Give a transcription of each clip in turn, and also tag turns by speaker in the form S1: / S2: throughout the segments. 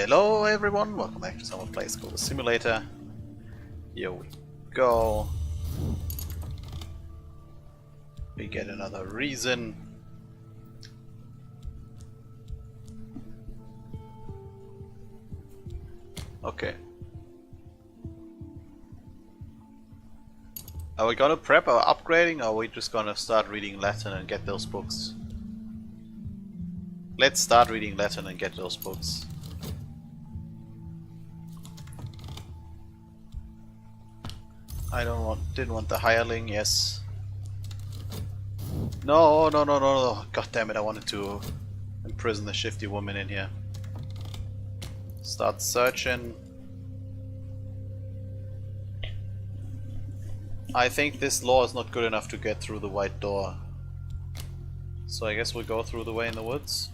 S1: Hello everyone, welcome back to Summer Place Cultist Simulator. Here we go. We get another reason. Okay. Are we gonna prep our upgrading, or are we just gonna start reading Latin and get those books? Let's start reading Latin and get those books. Didn't want the hireling, yes. No. God damn it, I wanted to imprison the shifty woman in here. Start searching. I think this law is not good enough to get through the white door. So I guess we'll go through the way in the woods.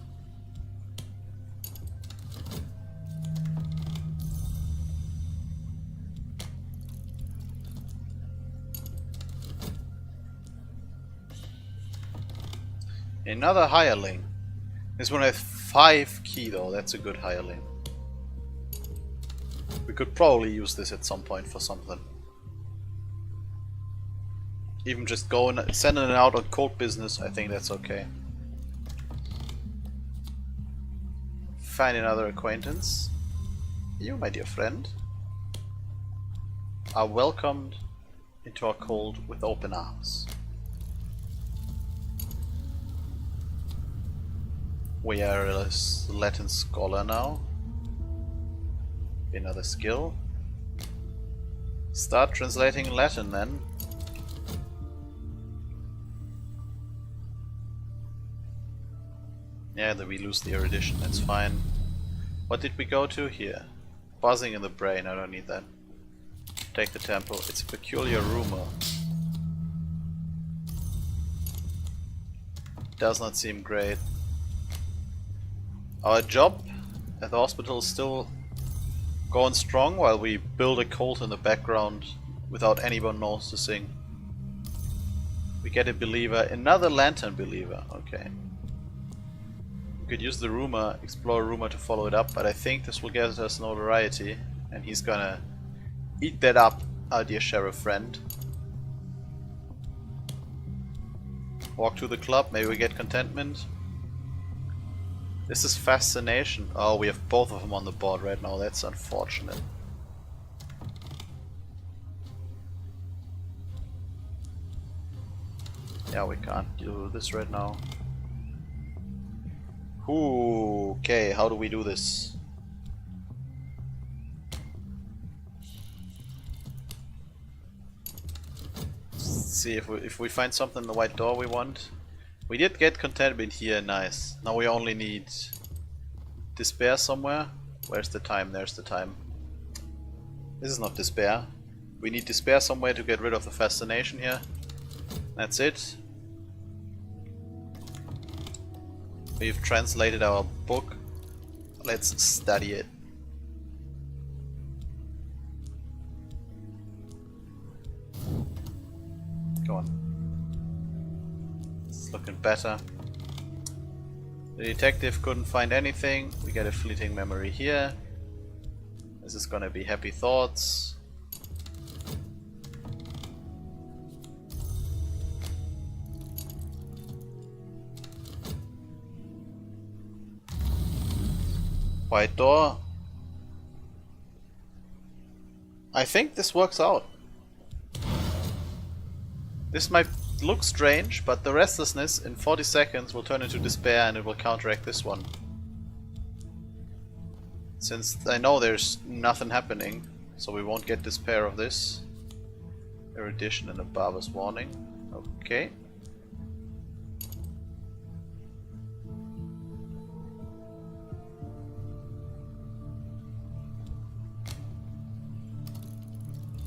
S1: Another hireling. This one has 5 key though, that's a good hireling. We could probably use this at some point for something. Even just going, sending it out on cold business, I think that's okay. Find another acquaintance. You, my dear friend, are welcomed into our cold with open arms. We are a Latin scholar now. Another skill. Start translating Latin then. Yeah, that we lose the erudition, that's fine. What did we go to here? Buzzing in the brain, I don't need that. Take the temple. It's a peculiar rumor. Does not seem great. Our job at the hospital is still going strong while we build a cult in the background without anyone noticing. We get a believer, another lantern believer, okay. We could use the rumor, explore rumor to follow it up, but I think this will get us notoriety and he's gonna eat that up, our dear sheriff friend. Walk to the club, maybe we get contentment. This is fascination. Oh, we have both of them on the board right now. That's unfortunate. Yeah, we can't do this right now. Ooh, okay, how do we do this? Let's see if we find something in the white door we want. We did get contentment here, nice. Now we only need despair somewhere. Where's the time? There's the time. This is not despair. We need despair somewhere to get rid of the fascination here. That's it. We've translated our book. Let's study it. Go on. Looking better. The detective couldn't find anything. We get a fleeting memory here. This is gonna be happy thoughts. White door. I think this works out. This might look strange, but the restlessness in 40 seconds will turn into despair and it will counteract this one. Since I know there's nothing happening, so we won't get despair of this. Erudition and a barber's warning. Okay.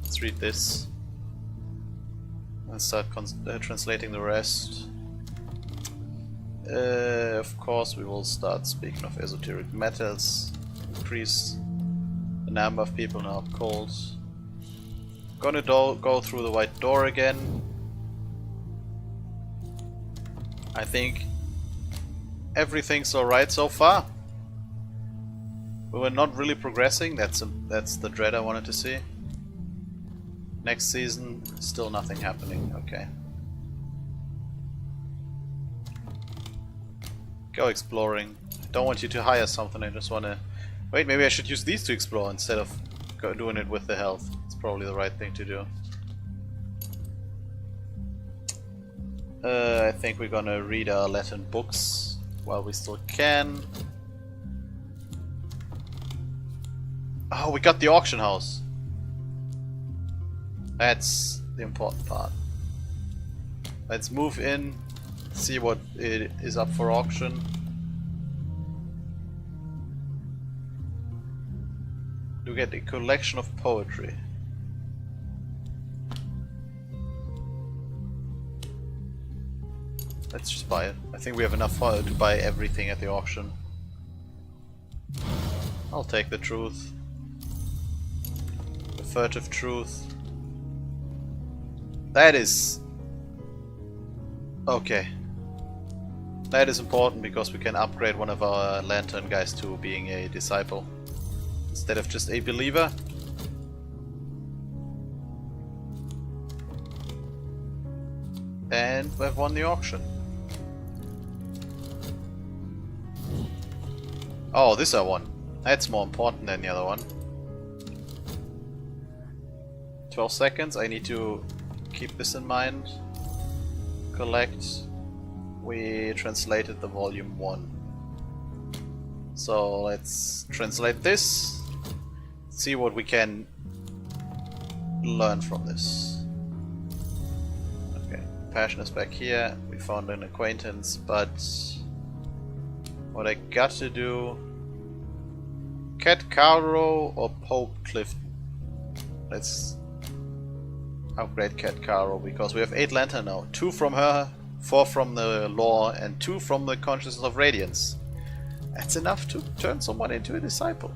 S1: Let's read this. And start translating the rest. Of course we will start speaking of esoteric metals. Increase the number of people in our cult. Gonna go through the white door again. I think everything's alright so far. we're not really progressing. That's the dread I wanted to see. Next season, still nothing happening. Okay. Go exploring. I don't want you to hire something. I just want to... Wait, maybe I should use these to explore instead of doing it with the health. It's probably the right thing to do. I think we're gonna read our Latin books while we still can. Oh, we got the auction house. That's the important part. Let's move in, see what it is up for auction. You get a collection of poetry. Let's just buy it. I think we have enough to buy everything at the auction. I'll take the truth. The furtive truth. That is... okay. That is important because we can upgrade one of our lantern guys to being a disciple instead of just a believer. And we've won the auction. Oh, this I won. That's more important than the other one. 12 seconds. I need to keep this in mind. Collect. We translated the volume 1. So let's translate this. See what we can learn from this. Okay, passion is back here. We found an acquaintance, but what I got to do... Cat Caro or Pope Clifton? Let's upgrade Cat Caro because we have 8 lantern now. 2 from her, 4 from the law, and 2 from the consciousness of radiance. That's enough to turn someone into a disciple.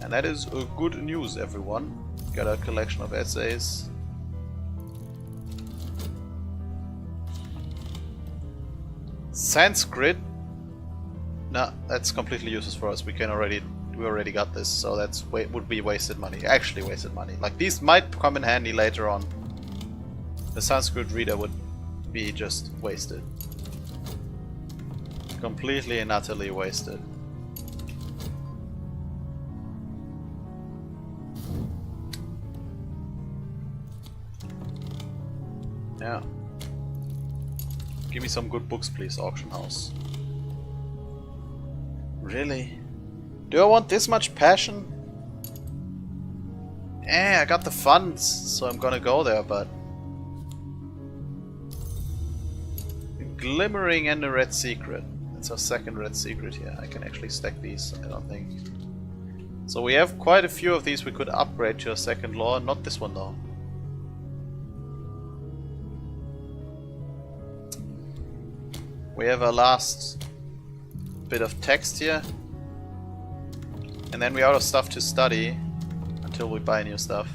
S1: And that is good news, everyone. Got a collection of essays. Sanskrit. No, that's completely useless for us. We already got this, so that's would be wasted money. Actually wasted money. Like, these might come in handy later on. The Sanskrit reader would be just wasted. Completely and utterly wasted. Yeah. Give me some good books, please, auction house. Really? Do I want this much passion? I got the funds, so I'm gonna go there, but... A glimmering and a red secret. That's our second red secret here. I can actually stack these, I don't think. So we have quite a few of these we could upgrade to a second law, not this one though. We have our last bit of text here, and then we're out of stuff to study until we buy new stuff.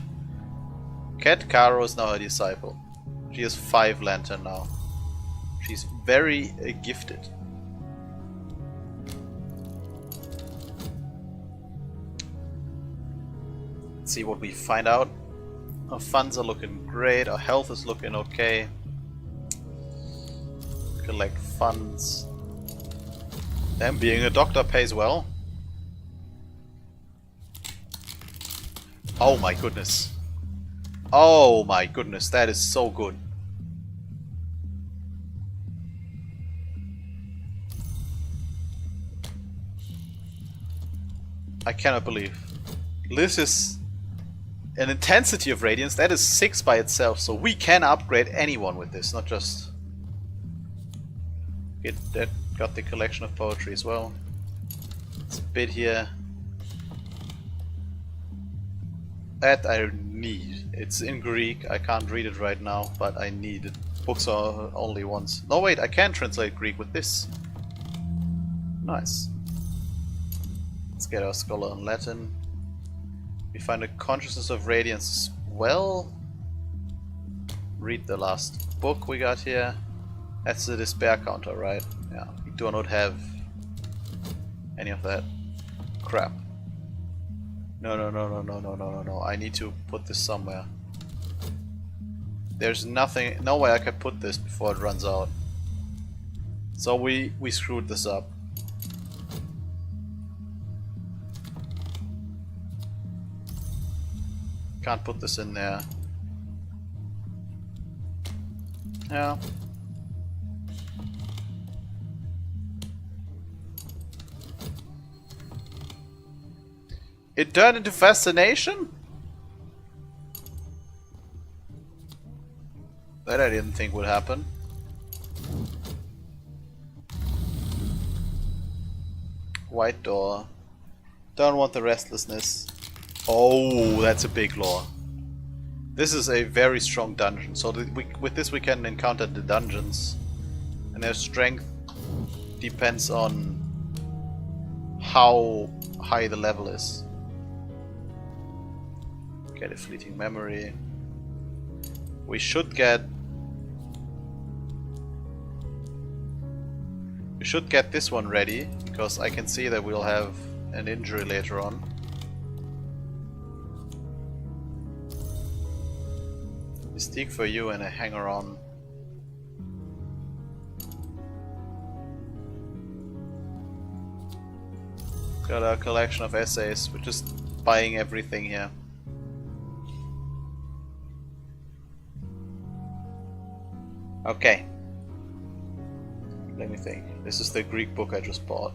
S1: Cat Caro is now a disciple. She has 5 lantern now. She's very gifted. Let's see what we find out. Our funds are looking great, our health is looking okay. Collect funds. Damn, being a doctor pays well. Oh my goodness. Oh my goodness, that is so good. I cannot believe. This is an intensity of radiance. That is 6 by itself, so we can upgrade anyone with this, not just... Got the collection of poetry as well. It's a bit here. That I need. It's in Greek. I can't read it right now, but I need it. Books are only once. No, wait, I can translate Greek with this. Nice. Let's get our scholar in Latin. We find a consciousness of radiance as well. Read the last book we got here. That's the despair counter, right? Yeah, we do not have any of that. Crap. No, no, no, no, no, no, no, no, no. I need to put this somewhere. There's nothing, no way I can put this before it runs out. So we screwed this up. Can't put this in there. Yeah. It turned into fascination? That I didn't think would happen. White door. Don't want the restlessness. Oh, that's a big lore. This is a very strong dungeon. So with this we can encounter the dungeons. And their strength depends on how high the level is. Get a fleeting memory. We should get this one ready, because I can see that we'll have an injury later on. Mystique for you and a hanger-on. Got a collection of essays. We're just buying everything here. Okay. Let me think. This is the Greek book I just bought.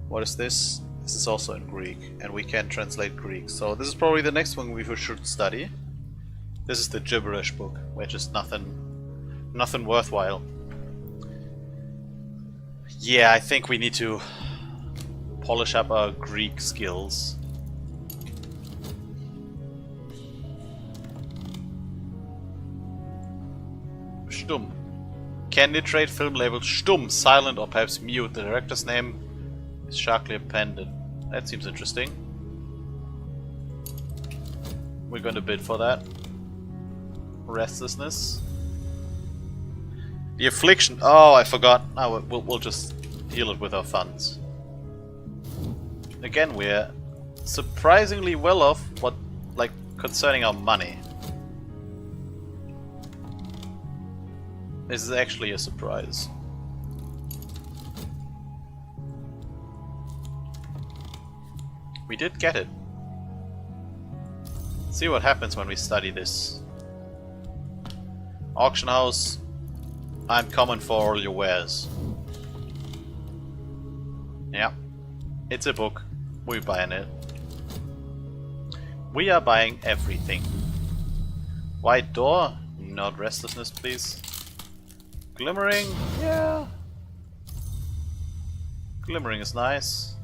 S1: What is this? This is also in Greek, and we can translate Greek. So this is probably the next one we should study. This is the gibberish book, which is nothing worthwhile. Yeah, I think we need to polish up our Greek skills. Stumm. Can literate film label stumm, silent, or perhaps mute. The director's name is sharply appended. That seems interesting. We're going to bid for that. Restlessness. The affliction. Oh, I forgot. Oh, we'll just deal it with our funds. Again, we're surprisingly well off. Like concerning our money. This is actually a surprise. We did get it. Let's see what happens when we study this. Auction house. I'm coming for all your wares. Yeah. It's a book. We're buying it. We are buying everything. White door. Not restlessness, please. Glimmering. Yeah. Glimmering is nice.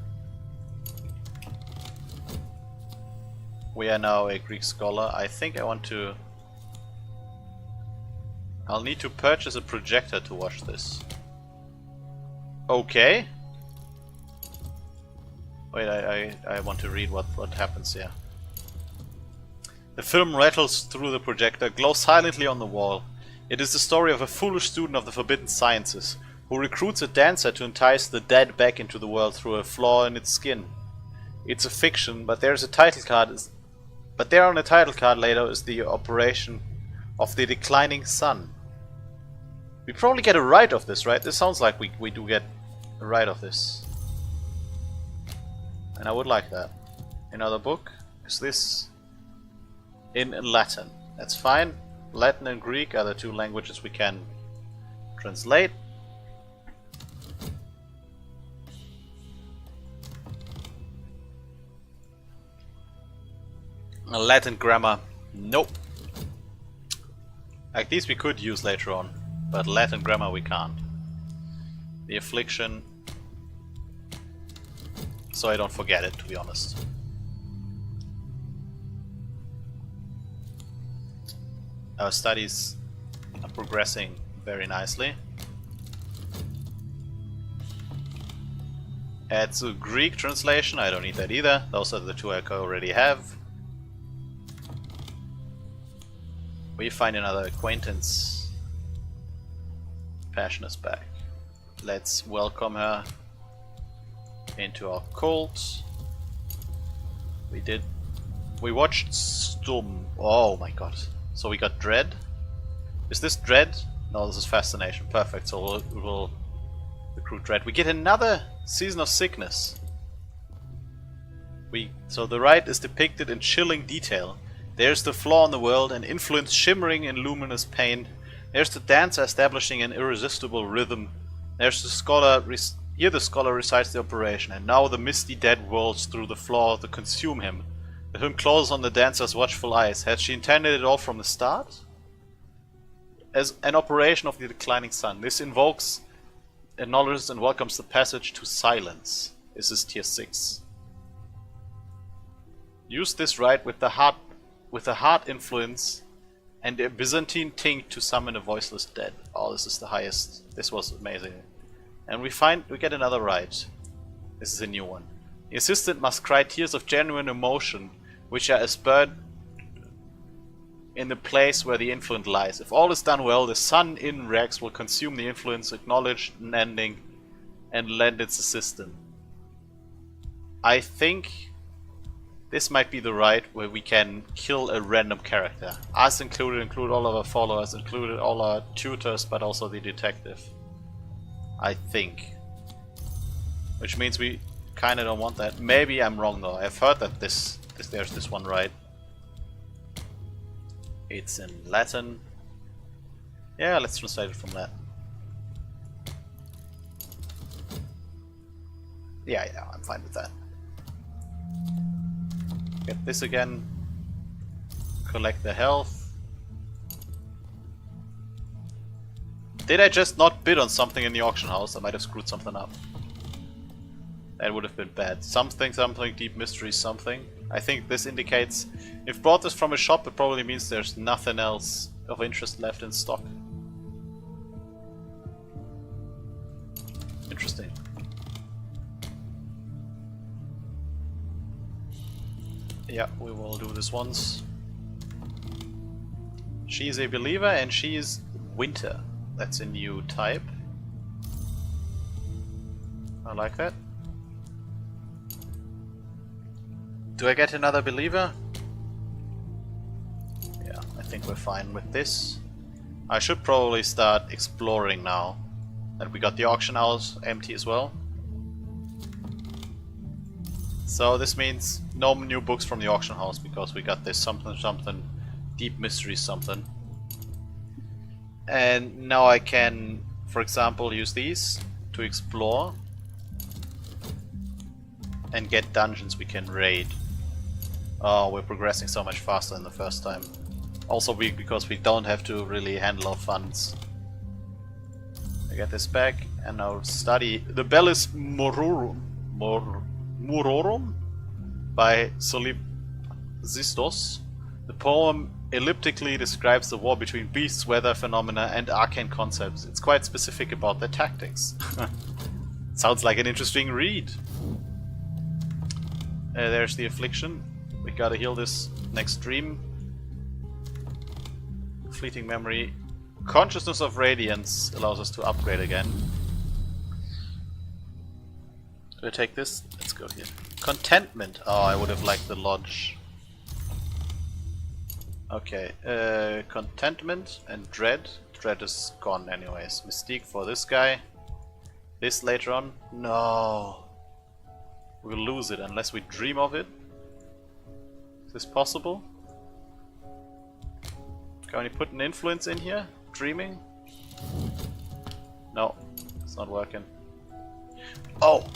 S1: We are now a Greek scholar. I think I want to... I'll need to purchase a projector to watch this. Okay. Wait, I want to read what happens here. The film rattles through the projector, glows silently on the wall. It is the story of a foolish student of the forbidden sciences, who recruits a dancer to entice the dead back into the world through a flaw in its skin. It's a fiction, but there's a title card. But there on the title card later is the operation of the declining sun. We probably get a right of this, right? This sounds like we do get a right of this. And I would like that. Another book? Is this in Latin? That's fine. Latin and Greek are the two languages we can translate. Latin grammar, nope. Like these we could use later on, but Latin grammar we can't. The affliction, so I don't forget it, to be honest. Our studies are progressing very nicely. Add a Greek translation, I don't need that either. Those are the two I already have. We find another acquaintance. Passion is back. Let's welcome her. into our cult. We watched Storm. Oh my god. So we got Dread. Is this Dread? No, this is Fascination. Perfect. So we'll recruit Dread. We get another Season of Sickness. So the rite is depicted in chilling detail. There's the flaw in the world, an influence shimmering in luminous pain. There's the dancer establishing an irresistible rhythm. There's the scholar. Here the scholar recites the operation, and now the misty dead whirls through the flaw to consume him. The hymn closes on the dancer's watchful eyes. Had she intended it all from the start? As an operation of the declining sun. This invokes, acknowledges and welcomes the passage to silence. This is tier 6. Use this rite with the heart influence and a Byzantine ting to summon a voiceless dead. Oh, this is the highest. This was amazing. And we get another rite. This is a new one. The assistant must cry tears of genuine emotion, which are aspersed in the place where the influence lies. If all is done well, the sun in Rex will consume the influence, acknowledge an ending, and lend its assistance. I think this might be the rite where we can kill a random character. Us included, include all of our followers, included all our tutors, but also the detective. I think. Which means we kinda don't want that. Maybe I'm wrong though. I've heard that there's this one rite. It's in Latin. Yeah, let's translate it from that. Yeah, I'm fine with that. Get this again. Collect the health. Did I just not bid on something in the auction house? I might have screwed something up. That would have been bad. Something, deep mystery, something. I think this indicates, if bought this from a shop, it probably means there's nothing else of interest left in stock. Interesting. Yeah, we will do this once. She is a believer and she is winter. That's a new type. I like that. Do I get another believer? Yeah, I think we're fine with this. I should probably start exploring now that we got the auction house empty as well. So this means no new books from the auction house because we got this something deep mystery something. And now I can, for example, use these to explore and get dungeons we can raid. Oh, we're progressing so much faster than the first time. Also because we don't have to really handle our funds. I get this back and now study the Bellis Murorum by Solipsistos. The poem elliptically describes the war between beasts, weather phenomena and arcane concepts. It's quite specific about their tactics. Sounds like an interesting read. There's the affliction. We gotta heal this next dream. Fleeting memory. Consciousness of Radiance allows us to upgrade again. Do I take this? Let's go here. Contentment. Oh, I would have liked the lodge. Okay. Contentment and Dread. Dread is gone anyways. Mystique for this guy. This later on. No. We'll lose it unless we dream of it. Is this possible? Can we put an influence in here? Dreaming? No, it's not working. Oh!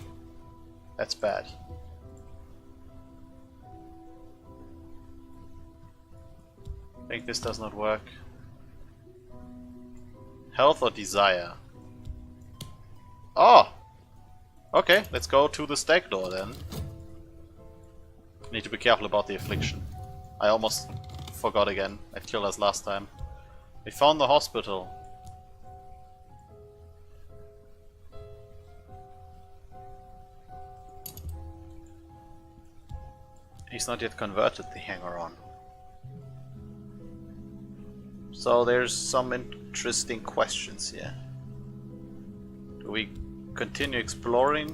S1: That's bad. I think this does not work. Health or desire? Oh! Okay, let's go to the stag door then. Need to be careful about the affliction. I almost forgot again. It killed us last time. We found the hospital. He's not yet converted, the hanger-on. So there's some interesting questions here. Do we continue exploring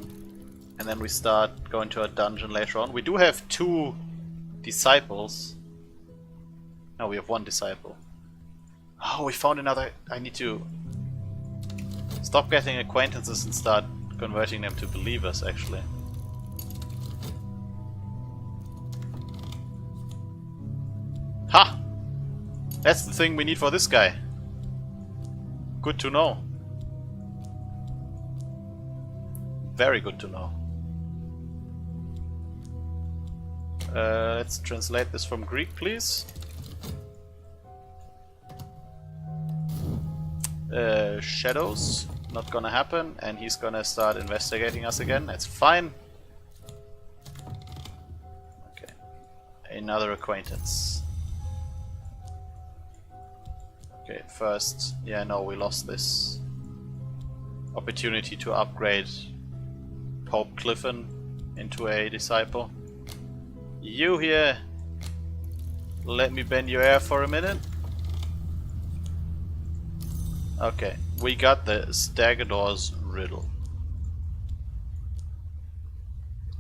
S1: And then we start going to a dungeon later on. We do have 2 disciples. No, we have 1 disciple. Oh, we found another. I need to stop getting acquaintances and start converting them to believers, actually. Ha! That's the thing we need for this guy. Good to know. Very good to know. Let's translate this from Greek, please. Shadows, not gonna happen, and he's gonna start investigating us again. That's fine. Okay, another acquaintance. Okay, first, yeah, no, we lost this opportunity to upgrade Pope Cliffin into a disciple. You here, let me bend your ear for a minute. Okay, we got the Staggador's riddle.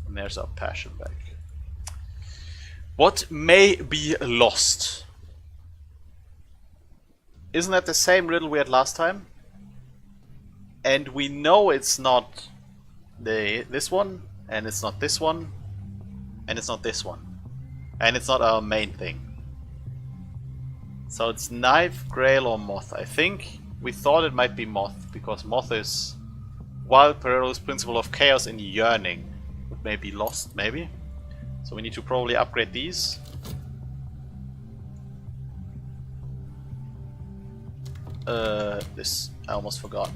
S1: And there's our passion back. What may be lost? Isn't that the same riddle we had last time? And we know it's not this one, and it's not this one, and it's not this one. And it's not our main thing. So it's knife, grail, or moth. I think we thought it might be moth, because moth is wild, perilous, principle of chaos, and yearning. It may be lost, maybe. So we need to probably upgrade these. This I almost forgot.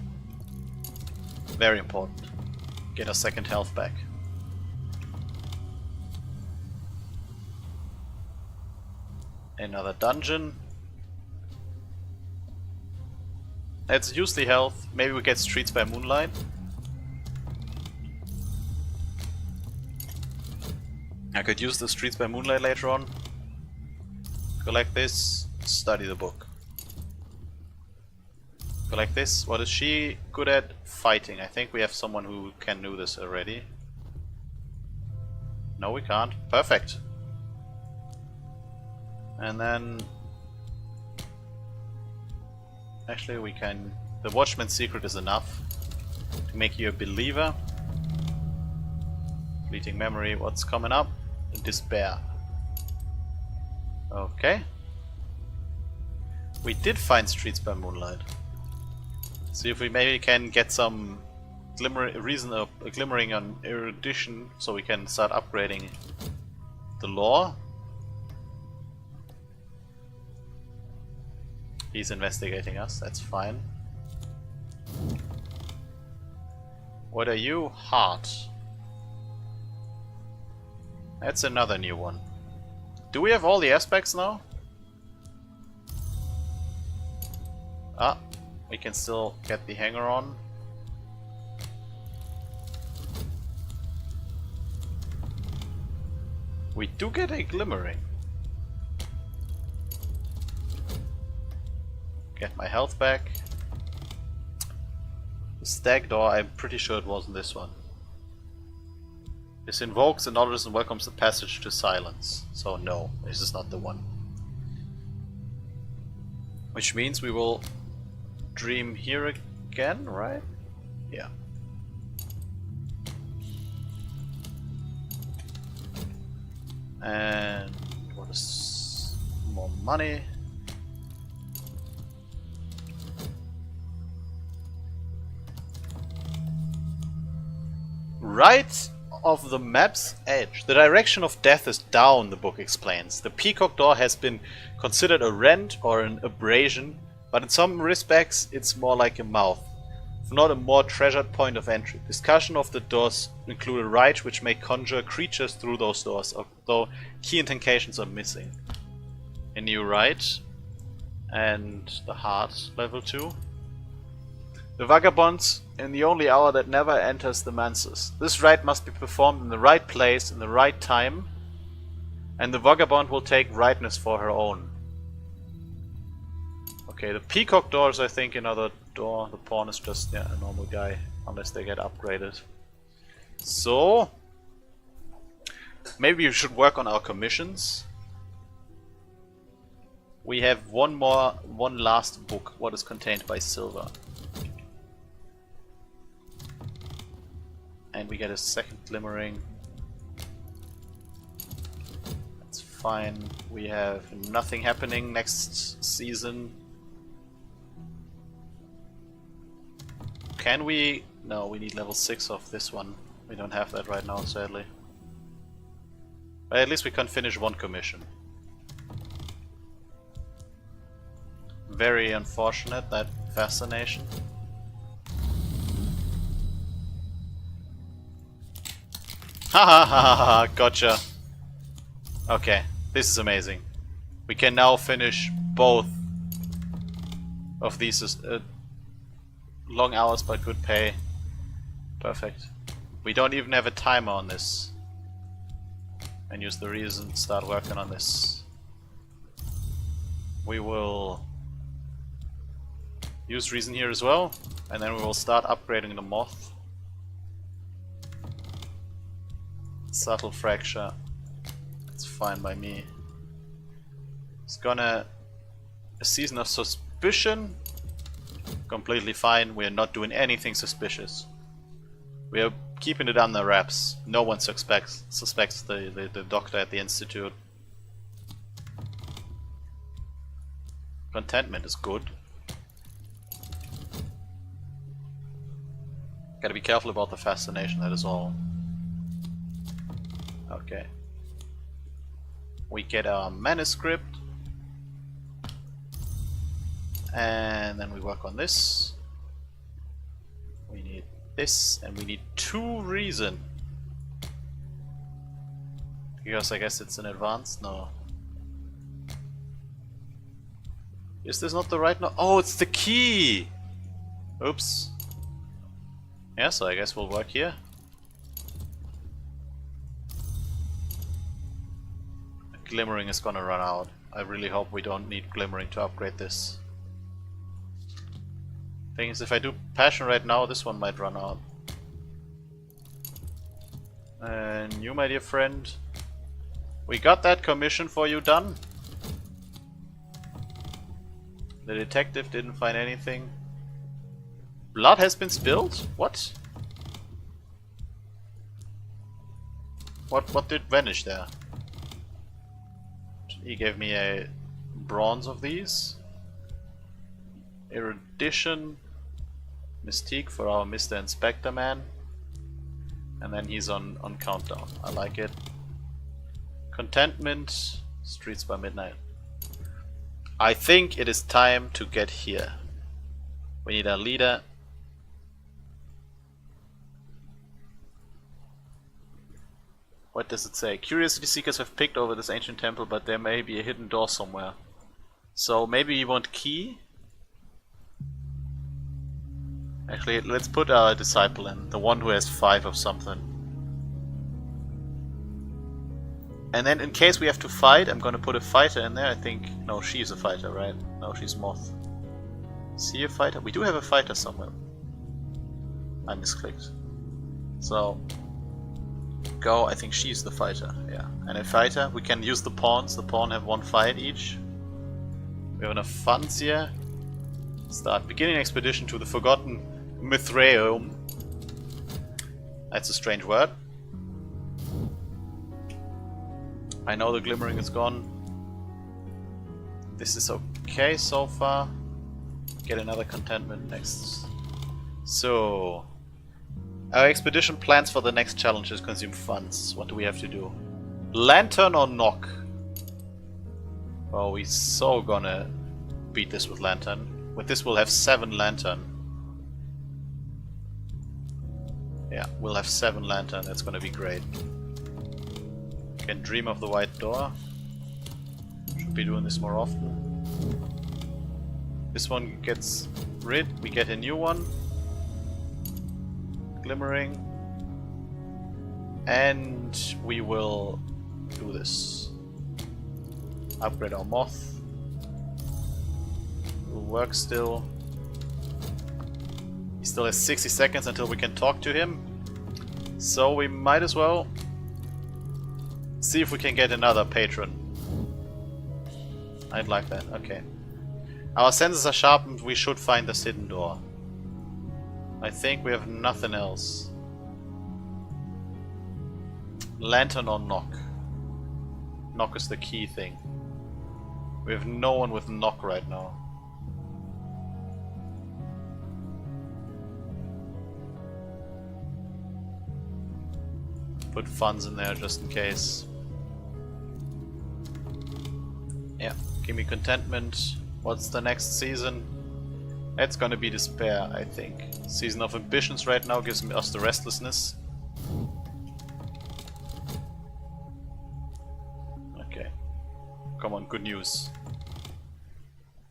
S1: Very important. Get our second health back. Another dungeon. Let's use the health. Maybe we get Streets by Moonlight. I could use the Streets by Moonlight later on. Collect this. Study the book. Collect this. What is she good at? Fighting. I think we have someone who can do this already. No, we can't. Perfect. And then... actually we can... the Watchman's Secret is enough to make you a believer. Fleeting memory. What's coming up? Despair. Okay. We did find Streets by Moonlight. See if we maybe can get some glimmering on erudition, so we can start upgrading the lore. He's investigating us, that's fine. What are you? Heart. That's another new one. Do we have all the aspects now? Ah, we can still get the hanger on. We do get a glimmering. Get my health back. The stag door, I'm pretty sure it wasn't this one. This invokes, acknowledges, and welcomes the passage to silence. So no, this is not the one. Which means we will dream here again, right? Yeah. And what is more money? Right of the map's edge. The direction of death is down, the book explains. The peacock door has been considered a rent or an abrasion, but in some respects it's more like a mouth, if not a more treasured point of entry. Discussion of the doors include a rite which may conjure creatures through those doors, although key incantations are missing. A new rite, and the heart, level 2. The vagabonds in the only hour that never enters the manses. This rite must be performed in the right place, in the right time, and the vagabond will take rightness for her own. Okay, the peacock door is, I think, another door. The pawn is just, yeah, a normal guy, unless they get upgraded. So maybe you should work on our commissions. We have one last book. What is contained by silver? And we get a second glimmering. That's fine. We have nothing happening next season. Can we? No, we need level 6 of this one. We don't have that right now, sadly. But at least we can finish one commission. Very unfortunate, that fascination. Ha ha ha ha, gotcha. Okay, this is amazing. We can now finish both of these long hours but good pay. Perfect. We don't even have a timer on this. And use the reason to start working on this. We will use reason here as well, and then we will start upgrading the moth. Subtle fracture. It's fine by me. It's gonna... A season of suspicion. Completely fine. We're not doing anything suspicious. We are keeping it under wraps. No one suspects the doctor at the institute. Contentment is good. Gotta be careful about the fascination, that is all. Okay. We get our manuscript. And then we work on this. We need this, and we need 2 reason. Because I guess it's in advance? No. Is this not the right no? Oh, it's the key! Oops. Yeah, so I guess we'll work here. Glimmering is gonna run out. I really hope we don't need glimmering to upgrade this. Thing is, if I do passion right now, this one might run out. And you, my dear friend, we got that commission for you done. The detective didn't find anything. Blood has been spilled? What? What did vanish there? He gave me a bronze of these. Erudition. Mystique for our Mr. Inspector man. And then he's on countdown. I like it. Contentment. Streets by midnight. I think it is time to get here. We need a leader. What does it say? Curiosity seekers have picked over this ancient temple, but there may be a hidden door somewhere. So maybe you want key? Actually, let's put our disciple in. The one who has 5 of something. And then in case we have to fight, I'm gonna put a fighter in there. I think... No, she's a fighter, right? No, she's moth. Is he a fighter? We do have a fighter somewhere. I misclicked. So... Go, I think she's the fighter, yeah. And a fighter, we can use the pawns. The pawn have 1 fight each. We have enough funds here. Start beginning expedition to the forgotten Mithraeum. That's a strange word. I know the glimmering is gone. This is okay so far. Get another contentment next. So, our expedition plans for the next challenges consume funds. What do we have to do? Lantern or knock? Oh, we so gonna beat this with lantern. With this we'll have 7 lantern. Yeah, we'll have 7 lantern. That's gonna be great. Can dream of the white door. Should be doing this more often. This one gets rid. We get a new one. Glimmering. And we will do this. Upgrade our moth. Will work still. He still has 60 seconds until we can talk to him. So we might as well see if we can get another patron. I'd like that, okay. Our senses are sharpened, we should find this hidden door. I think we have nothing else. Lantern or knock? Knock is the key thing. We have no one with knock right now. Put funds in there just in case. Yeah, give me contentment. What's the next season? It's gonna be despair, I think. Season of ambitions right now gives us the restlessness. Okay. Come on, good news.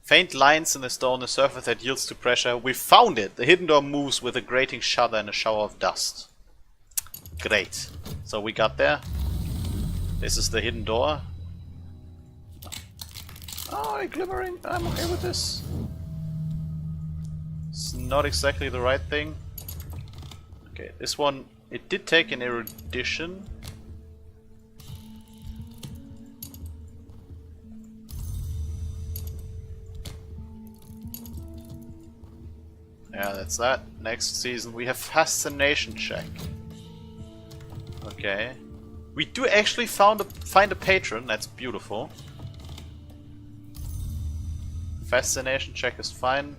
S1: Faint lines in the stone, a surface that yields to pressure. We found it! The hidden door moves with a grating shudder and a shower of dust. Great. So we got there. This is the hidden door. Oh, glimmering. I'm okay with this. It's not exactly the right thing. Okay, this one, it did take an erudition. Yeah, that's that. Next season we have fascination check. Okay. We do actually find a patron, that's beautiful. Fascination check is fine.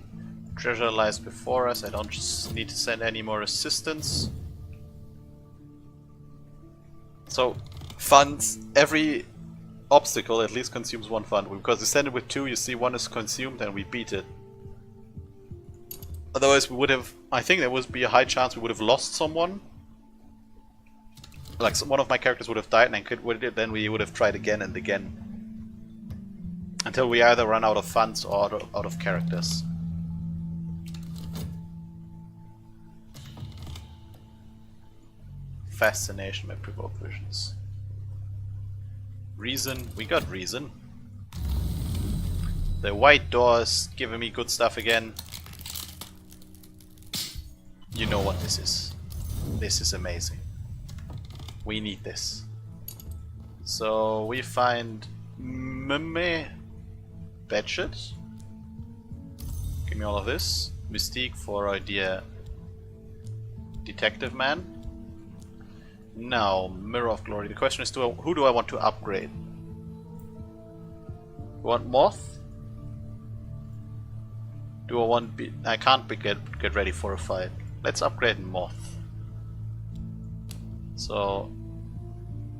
S1: Treasure lies before us, I don't just need to send any more assistance. So, funds, every obstacle at least consumes one fund. Because we send it with 2, you see one is consumed and we beat it. Otherwise we would have, I think there would be a high chance we would have lost someone. Like one of my characters would have died and then we would have tried again and again. Until we either run out of funds or out of characters. Fascination may provoke visions. Reason, we got reason. The white door is giving me good stuff again. You know what this is. This is amazing. We need this. So we find Meme Batchet. Give me all of this. Mystique for idea. Detective Man. Now, Mirror of Glory. The question is, who do I want to upgrade? Want Moth? Do I want I can't get ready for a fight. Let's upgrade Moth. So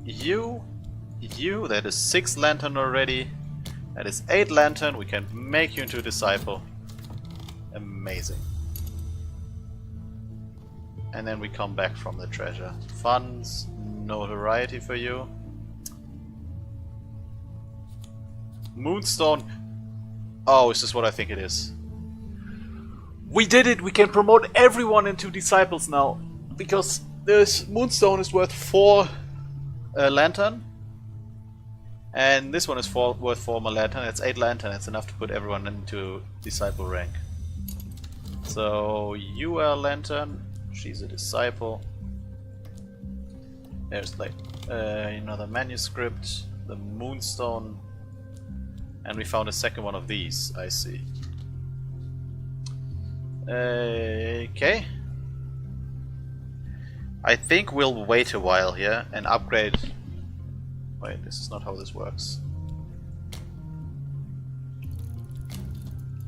S1: you, that is 6 lantern already. That is 8 lantern. We can make you into a disciple. Amazing. And then we come back from the treasure. Funds, notoriety for you. Moonstone. Oh, is this what I think it is? We did it! We can promote everyone into disciples now. Because this Moonstone is worth 4 lantern. And this one is worth 4 more lantern. It's 8 lantern. It's enough to put everyone into disciple rank. So you are lantern. She's a disciple. There's like another manuscript. The Moonstone. And we found a second one of these. I see. Okay. I think we'll wait a while here and upgrade. Wait, this is not how this works.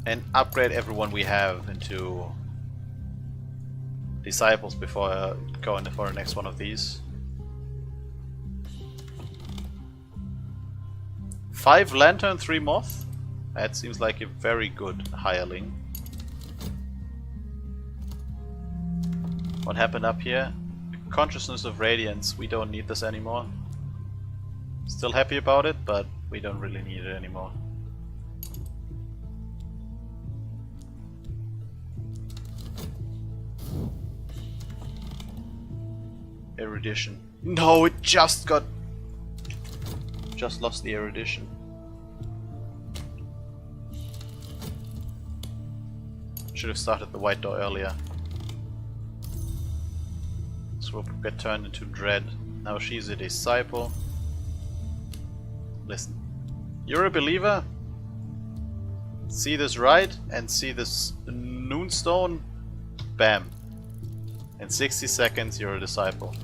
S1: And upgrade everyone we have into disciples before going for the next one of these. 5 lantern, 3 moth. That seems like a very good hireling. What happened up here? Consciousness of radiance. We don't need this anymore. Still happy about it, but we don't really need it anymore. Erudition. No, it just lost the erudition. Should have started the white door earlier. This will get turned into Dread. Now she's a disciple. Listen. You're a believer? See this right and see this Noonstone? Bam. In 60 seconds you're a disciple.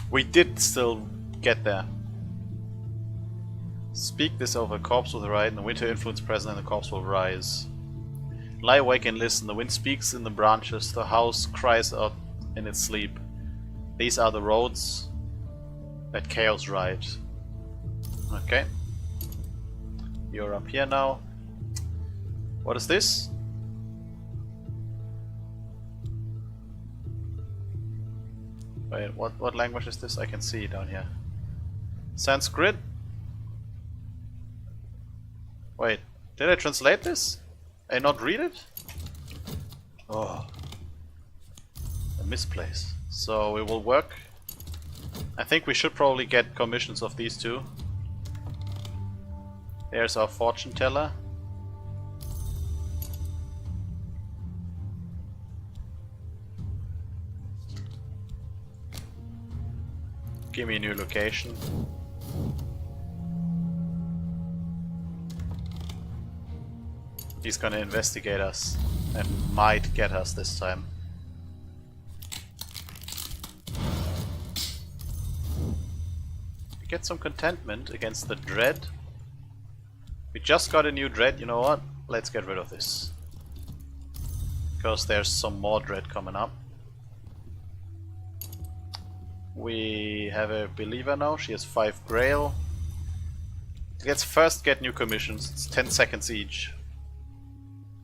S1: We did still get there. Speak this over, corpse will ride, and the winter influence present and the corpse will rise. Lie awake and listen, the wind speaks in the branches, the house cries out in its sleep. These are the roads that chaos rides. Okay. You're up here now. What is this? Wait, what language is this? I can see it down here. Sanskrit? Wait, did I translate this? And not read it? Oh. A misplace. So it will work. I think we should probably get commissions of these two. There's our fortune teller. Give me a new location. He's gonna investigate us and might get us this time. We get some contentment against the Dread. We just got a new Dread, you know what? Let's get rid of this. Because there's some more Dread coming up. We have a believer now, she has 5 Grail. Let's first get new commissions, it's 10 seconds each.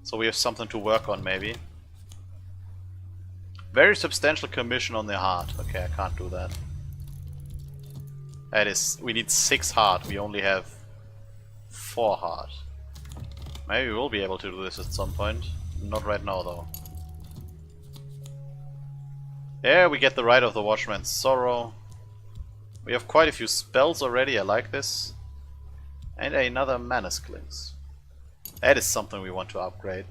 S1: So we have something to work on maybe. Very substantial commission on the heart. Okay, I can't do that. That is, we need 6 heart, we only have 4 heart. Maybe we'll be able to do this at some point. Not right now though. There we get the Rite of the Watchman's Sorrow. We have quite a few spells already, I like this. And another Manus Glimpse. That is something we want to upgrade.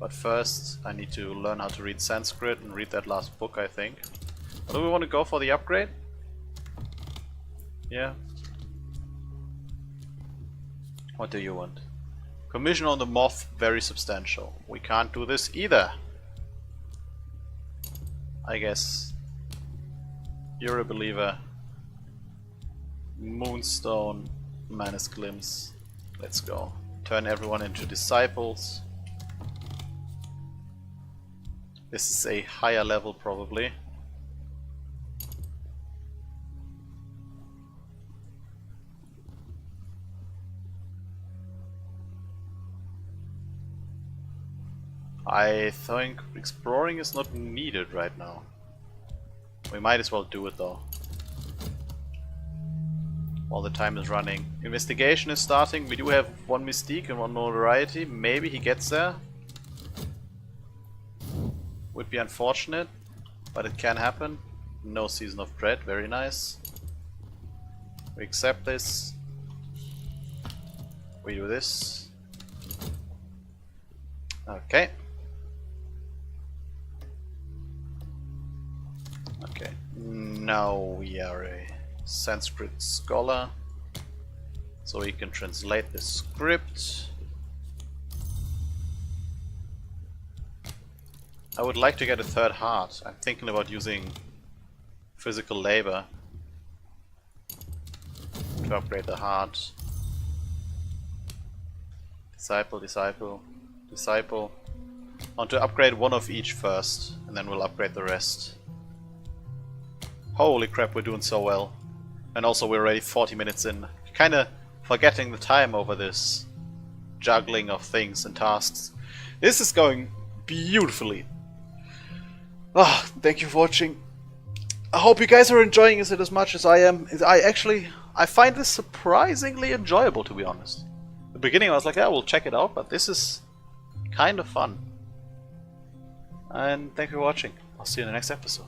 S1: But first I need to learn how to read Sanskrit and read that last book, I think. Do we want to go for the upgrade? Yeah. What do you want? Commission on the Moth, very substantial. We can't do this either. I guess. You're a believer. Moonstone, Manus Glimpse. Let's go. Turn everyone into disciples. This is a higher level probably. I think exploring is not needed right now. We might as well do it though. While the time is running. Investigation is starting. We do have 1 Mystique and 1 Notoriety. Maybe he gets there. Would be unfortunate, but it can happen. No Season of Dread, very nice. We accept this. We do this. Okay. Okay, now we are a Sanskrit scholar, so we can translate the script. I would like to get a 3rd heart. I'm thinking about using physical labor to upgrade the heart. Disciple, disciple, disciple. I want to upgrade 1 of each first, and then we'll upgrade the rest. Holy crap, we're doing so well. And also we're already 40 minutes in. Kinda forgetting the time over this juggling of things and tasks. This is going beautifully. Ah, thank you for watching. I hope you guys are enjoying it as much as I am. I find this surprisingly enjoyable, to be honest. At the beginning I was like, yeah, we'll check it out, but this is kind of fun. And thank you for watching. I'll see you in the next episode.